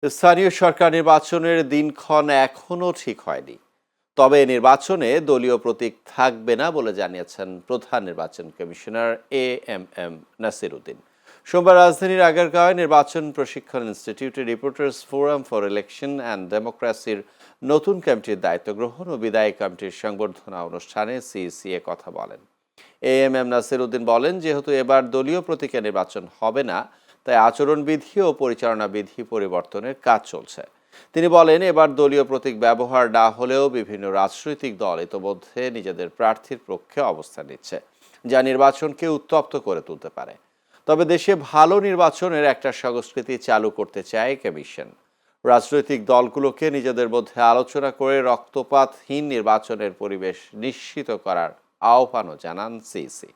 স্থানীয় সরকার নির্বাচনের দিনক্ষণ এখনও ঠিক হয়নি। তবে নির্বাচনে দলীয় প্রতীক থাকবে না বলে জানিয়েছেন প্রধান নির্বাচন কমিশনার এএমএম নাসির উদ্দিন। সোমবার রাজধানীর আগারগাঁওয়ে নির্বাচন প্রশিক্ষণ ইনস্টিটিউটে reporters forum for election and ডেমোক্রেসির নতুন কমিটির দায়িত্ব গ্রহণ ও বিদায়ী কমিটির সংবর্ধনা অনুষ্ঠানে সিইসি এ কথা বলেন। এএমএম নাসির উদ্দিন বলেন, যেহেতু এবার দলীয় প্রতীকে নির্বাচন হবে না, তাই আচরণবিধি ও পরিচালনা বিধি পরিবর্তনের কাজ চলছে। তিনি বলেন, এবার দলীয় প্রতীক ব্যবহার না হলেও বিভিন্ন রাজনৈতিক দল ইতোমধ্যে নিজেদের প্রার্থীর পক্ষে অবস্থান নিচ্ছে, যা নির্বাচনকে উত্তপ্ত করে তুলতে পারে। তবে দেশে ভালো নির্বাচনের একটা সংস্কৃতি চালু করতে চায় কমিশন। রাজনৈতিক দলগুলোকে নিজেদের মধ্যে আলোচনা করে রক্তপাতহীন নির্বাচনের পরিবেশ নিশ্চিত করার আহ্বানও জানান সিইসি।